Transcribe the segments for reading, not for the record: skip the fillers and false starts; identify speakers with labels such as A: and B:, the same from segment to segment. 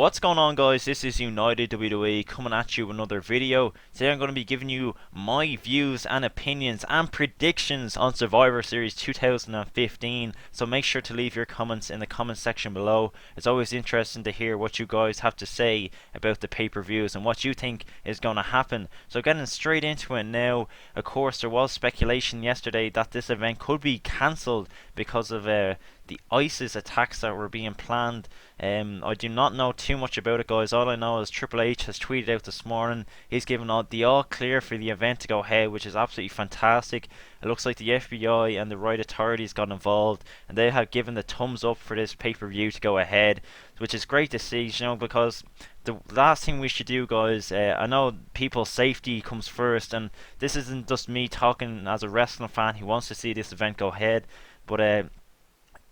A: What's going on, guys? This is United WWE coming at you with another video. Today I'm going to be giving you my views and opinions and predictions on Survivor Series 2015. So make sure to leave your comments in the comment section below. It's always interesting to hear what you guys have to say about the pay-per-views and what you think is going to happen. So getting straight into it now, of course there was speculation yesterday that this event could be cancelled because of the ISIS attacks that were being planned. I do not know too much about it, guys. All I know is Triple H has tweeted out this morning. He's given the all clear for the event to go ahead, which is absolutely fantastic. It looks like the FBI and the right authorities got involved, and they have given the thumbs up for this pay-per-view to go ahead, which is great to see, because the last thing we should do, guys, I know people's safety comes first, and this isn't just me talking as a wrestling fan who wants to see this event go ahead, but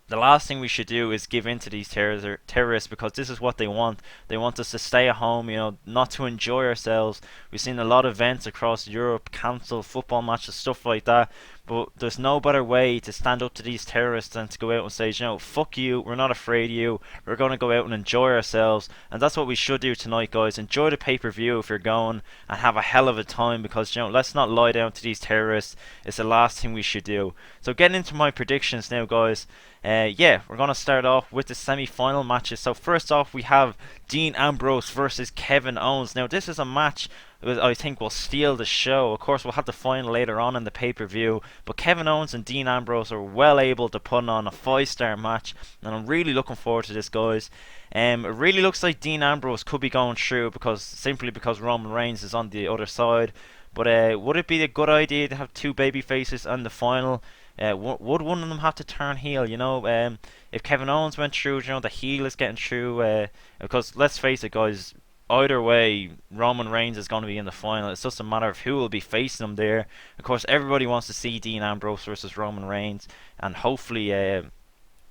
A: the last thing we should do is give in to these terrorists, because this is what they want. They want us to stay at home, not to enjoy ourselves. We've seen a lot of events across Europe cancel, football matches, stuff like that. But there's no better way to stand up to these terrorists than to go out and say, fuck you, we're not afraid of you, we're going to go out and enjoy ourselves. And that's what we should do tonight, guys. Enjoy the pay-per-view if you're going, and have a hell of a time, because, let's not lie down to these terrorists. It's the last thing we should do. So getting into my predictions now, guys. We're going to start off with the semi-final matches. So first off, we have Dean Ambrose versus Kevin Owens. Now this is a match I think will steal the show. Of course, we'll have the final later on in the pay-per-view, but Kevin Owens and Dean Ambrose are well able to put on a 5-star match, and I'm really looking forward to this, guys. It really looks like Dean Ambrose could be going through, simply because Roman Reigns is on the other side. But would it be a good idea to have two baby faces in the final? Would one of them have to turn heel? If Kevin Owens went through, the heel is getting through. Because let's face it, guys, either way, Roman Reigns is going to be in the final. It's just a matter of who will be facing him there. Of course, everybody wants to see Dean Ambrose versus Roman Reigns, and hopefully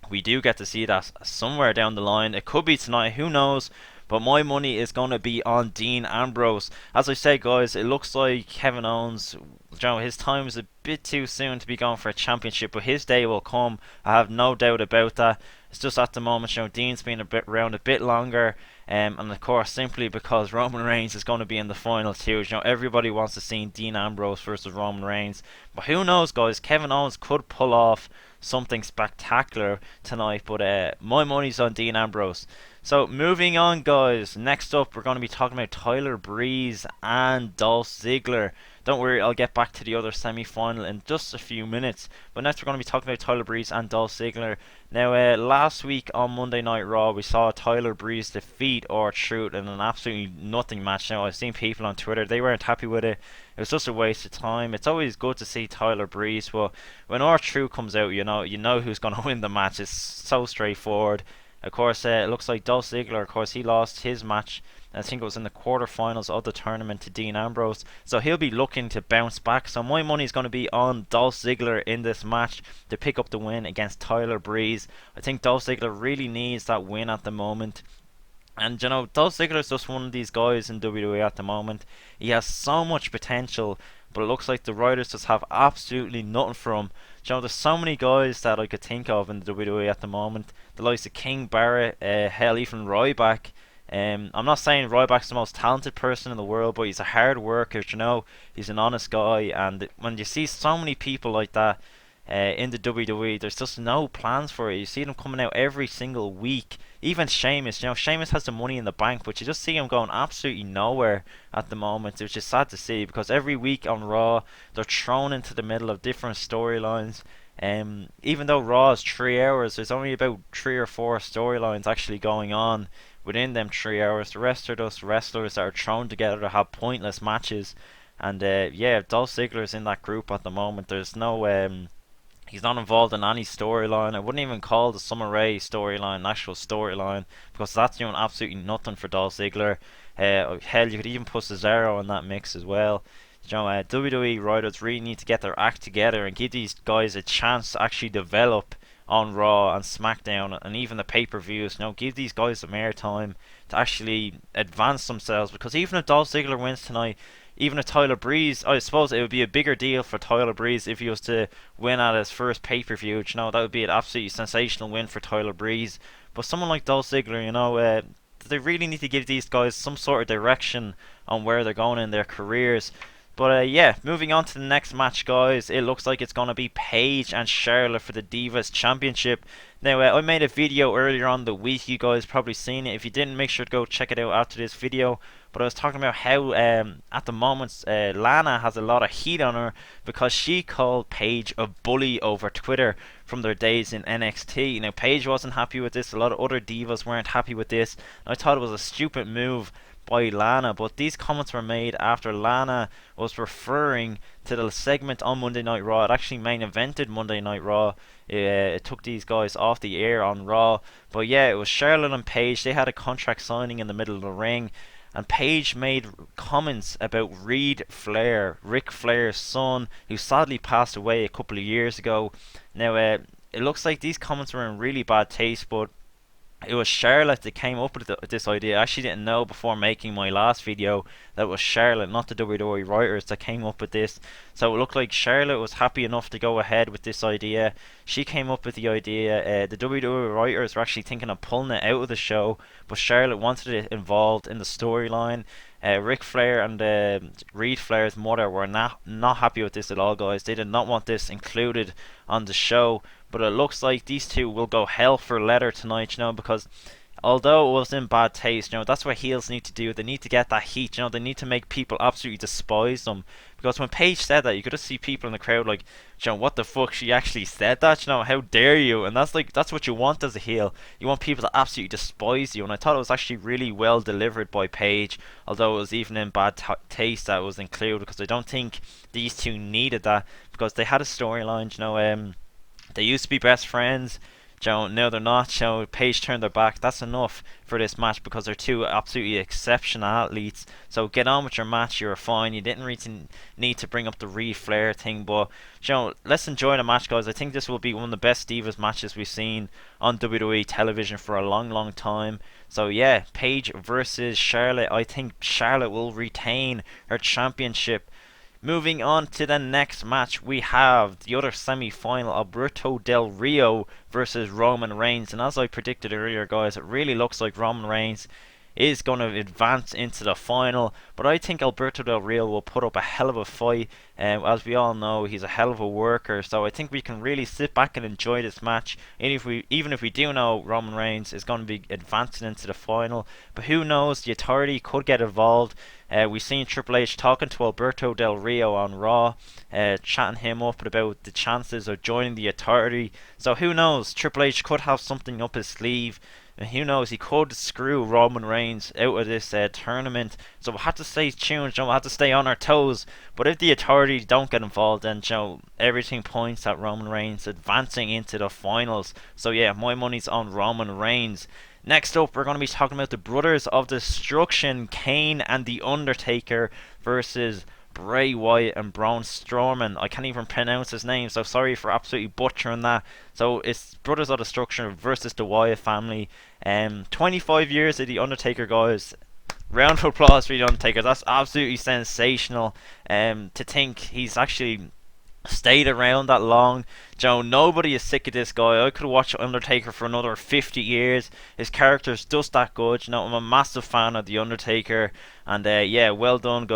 A: we do get to see that somewhere down the line. It could be tonight, who knows? But my money is going to be on Dean Ambrose. As I said, guys, it looks like Kevin Owens, his time is a bit too soon to be going for a championship, but his day will come. I have no doubt about that. It's just at the moment, Dean's been around a bit longer, and of course, simply because Roman Reigns is going to be in the final too. Everybody wants to see Dean Ambrose versus Roman Reigns, but who knows, guys? Kevin Owens could pull off something spectacular tonight, but my money's on Dean Ambrose. So moving on, guys, next up we're going to be talking about Tyler Breeze and Dolph Ziggler. Don't worry, I'll get back to the other semi-final in just a few minutes, but next we're going to be talking about Tyler Breeze and Dolph Ziggler. Now last week on Monday Night Raw we saw Tyler Breeze defeat R-Truth in an absolutely nothing match. Now I've seen people on Twitter, they weren't happy with it. It was just a waste of time. It's always good to see Tyler Breeze, but when R-Truth comes out, you know who's going to win the match. It's so straightforward. Of course, it looks like Dolph Ziggler, of course, he lost his match. I think it was in the quarterfinals of the tournament to Dean Ambrose. So he'll be looking to bounce back. So my money is going to be on Dolph Ziggler in this match to pick up the win against Tyler Breeze. I think Dolph Ziggler really needs that win at the moment. And Dolph Ziggler is just one of these guys in WWE at the moment. He has so much potential, but it looks like the writers just have absolutely nothing for him. There's so many guys that I could think of in the WWE at the moment. The likes of King Barrett, hell, even Ryback. I'm not saying Ryback's the most talented person in the world, but he's a hard worker, he's an honest guy. And when you see so many people like that in the WWE, there's just no plans for it. You see them coming out every single week. Even Sheamus, Sheamus has the money in the bank, but you just see him going absolutely nowhere at the moment, which is sad to see, because every week on Raw they're thrown into the middle of different storylines. Even though Raw is 3 hours, there's only about 3 or 4 storylines actually going on within them 3 hours. The rest are just wrestlers that are thrown together to have pointless matches. And Dolph Ziggler's in that group at the moment. There's no he's not involved in any storyline. I wouldn't even call the Summer Rae storyline an actual storyline, because that's doing absolutely nothing for Dolph Ziggler. Hell, you could even put Cesaro in that mix as well. WWE writers really need to get their act together and give these guys a chance to actually develop on Raw and SmackDown and even the pay-per-views. Give these guys some airtime to actually advance themselves, because even if Dolph Ziggler wins tonight, even if Tyler Breeze, I suppose it would be a bigger deal for Tyler Breeze if he was to win at his first pay-per-view. That would be an absolutely sensational win for Tyler Breeze. But someone like Dolph Ziggler, they really need to give these guys some sort of direction on where they're going in their careers. But yeah, moving on to the next match, guys. It looks like it's going to be Paige and Charlotte for the Divas Championship. Now, I made a video earlier on the week. You guys probably seen it. If you didn't, make sure to go check it out after this video. But I was talking about how at the moment Lana has a lot of heat on her because she called Paige a bully over Twitter from their days in NXT. Now, Paige wasn't happy with this. A lot of other divas weren't happy with this. I thought it was a stupid move by Lana, but these comments were made after Lana was referring to the segment on Monday Night Raw. It actually main evented Monday Night Raw. It took these guys off the air on Raw. But yeah, it was Charlotte and Paige. They had a contract signing in the middle of the ring, and Paige made comments about Ric Flair's son, who sadly passed away a couple of years ago. Now, it looks like these comments were in really bad taste, but it was Charlotte that came up with this idea. I actually didn't know before making my last video that it was Charlotte, not the WWE writers, that came up with this. So it looked like Charlotte was happy enough to go ahead with this idea. She came up with the idea. The WWE writers were actually thinking of pulling it out of the show, but Charlotte wanted it involved in the storyline. Ric Flair and Reed Flair's mother were not happy with this at all, guys. They did not want this included on the show. But it looks like these two will go hell for leather tonight, because although it was in bad taste, that's what heels need to do. They need to get that heat, they need to make people absolutely despise them. Because when Paige said that, you could just see people in the crowd like, what the fuck, she actually said that, how dare you? And that's what you want as a heel. You want people to absolutely despise you, and I thought it was actually really well delivered by Paige, although it was even in bad taste that it was included, because I don't think these two needed that, because they had a storyline, they used to be best friends. Now they're not. Paige turned their back. That's enough for this match because they're two absolutely exceptional athletes. So get on with your match. You're fine. You didn't really need to bring up the Reed Flair thing. But let's enjoy the match, guys. I think this will be one of the best Divas matches we've seen on WWE television for a long, long time. So yeah, Paige versus Charlotte. I think Charlotte will retain her championship. Moving on to the next match, we have the other semi-final, Alberto Del Rio versus Roman Reigns. And as I predicted earlier, guys, it really looks like Roman Reigns is going to advance into the final, but I think Alberto Del Rio will put up a hell of a fight. As we all know, he's a hell of a worker, so I think we can really sit back and enjoy this match, even if we do know Roman Reigns is going to be advancing into the final. But who knows, the Authority could get involved. We've seen Triple H talking to Alberto Del Rio on Raw, chatting him up about the chances of joining the Authority. So who knows, Triple H could have something up his sleeve. And who knows, he could screw Roman Reigns out of this tournament. So we'll have to stay tuned, we'll have to stay on our toes. But if the Authority don't get involved, then everything points at Roman Reigns advancing into the finals. So yeah, my money's on Roman Reigns. Next up, we're going to be talking about the Brothers of Destruction, Kane and The Undertaker versus Bray Wyatt and Braun Strowman. I can't even pronounce his name, so sorry for absolutely butchering that. So it's Brothers of Destruction versus the Wyatt family. 25 years of The Undertaker, guys. Round of applause for The Undertaker. That's absolutely sensational. To think he's actually stayed around that long. Nobody is sick of this guy. I could watch Undertaker for another 50 years. His character's just that good. I'm a massive fan of The Undertaker. And yeah, well done.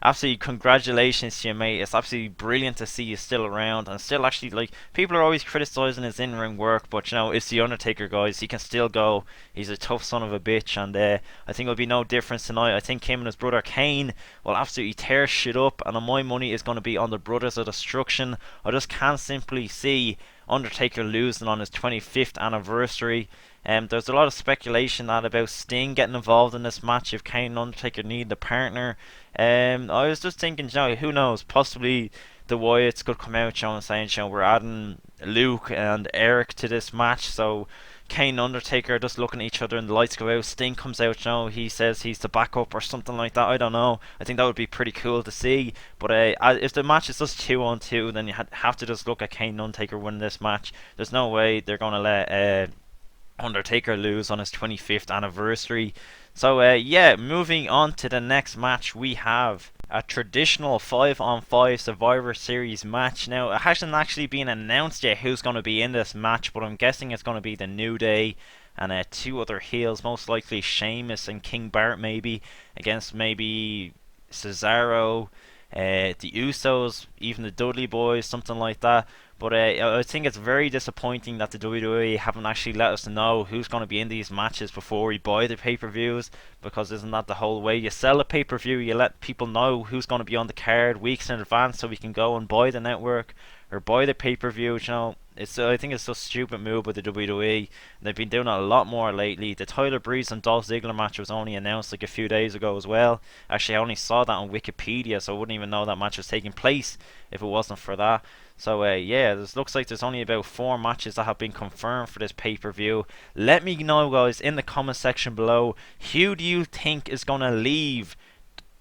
A: Absolutely congratulations to you, mate. It's absolutely brilliant to see you still around. And still actually, people are always criticising his in-ring work. But, it's The Undertaker, guys. He can still go. He's a tough son of a bitch. And I think it'll be no difference tonight. I think him and his brother Kane will absolutely tear shit up. And my money is going to be on the Brothers of Destruction. I just can't simply see Undertaker losing on his 25th anniversary. There's a lot of speculation about Sting getting involved in this match if Kane and Undertaker need a partner. I was just thinking, who knows? Possibly the Wyatts could come out, and saying, we're adding Luke and Eric to this match. So Kane and Undertaker are just looking at each other and the lights go out. Sting comes out, he says he's the backup or something like that. I don't know. I think that would be pretty cool to see. But if the match is just 2-on-2, then you have to just look at Kane and Undertaker winning this match. There's no way they're going to let Undertaker lose on his 25th anniversary. So yeah, moving on to the next match, we have a traditional 5-on-5 Survivor Series match. Now, it hasn't actually been announced yet who's going to be in this match, but I'm guessing it's going to be the New Day and two other heels, most likely Sheamus and King Bart maybe, against maybe Cesaro, the Usos, even the Dudley Boys, something like that. But I think it's very disappointing that the WWE haven't actually let us know who's going to be in these matches before we buy the pay-per-views, because isn't that the whole way you sell a pay-per-view? You let people know who's going to be on the card weeks in advance so we can go and buy the network or buy the pay-per-view. You know, I think it's just a stupid move by the WWE. They've been doing it a lot more lately. The Tyler Breeze and Dolph Ziggler match was only announced like a few days ago as well. Actually, I only saw that on Wikipedia, so I wouldn't even know that match was taking place if it wasn't for that. So yeah, this looks like there's only about 4 matches that have been confirmed for this pay-per-view. Let me know, guys, in the comment section below, who do you think is going to leave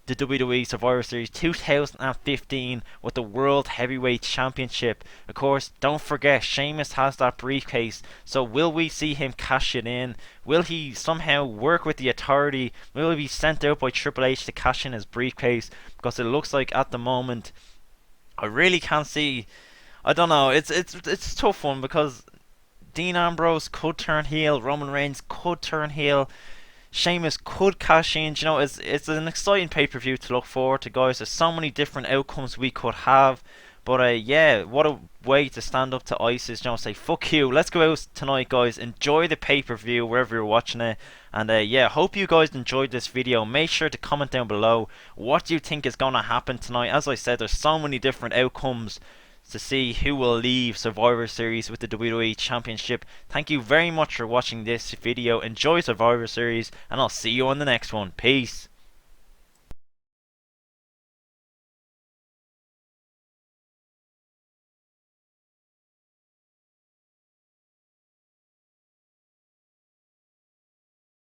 A: the WWE Survivor Series 2015 with the World Heavyweight Championship? Of course, don't forget, Sheamus has that briefcase, so will we see him cash it in? Will he somehow work with the Authority? Will he be sent out by Triple H to cash in his briefcase? Because it looks like at the moment, I really can't see. I don't know. It's a tough one, because Dean Ambrose could turn heel, Roman Reigns could turn heel, Sheamus could cash in. You know, it's an exciting pay-per-view to look forward to, guys. There's so many different outcomes we could have. But yeah, what a way to stand up to ISIS. You know, say fuck you. Let's go out tonight, guys. Enjoy the pay-per-view wherever you're watching it. And yeah, hope you guys enjoyed this video. Make sure to comment down below what you think is gonna happen tonight. As I said, there's so many different outcomes to see who will leave Survivor Series with the WWE Championship. Thank you very much for watching this video. Enjoy Survivor Series, and I'll see you on the next one. Peace.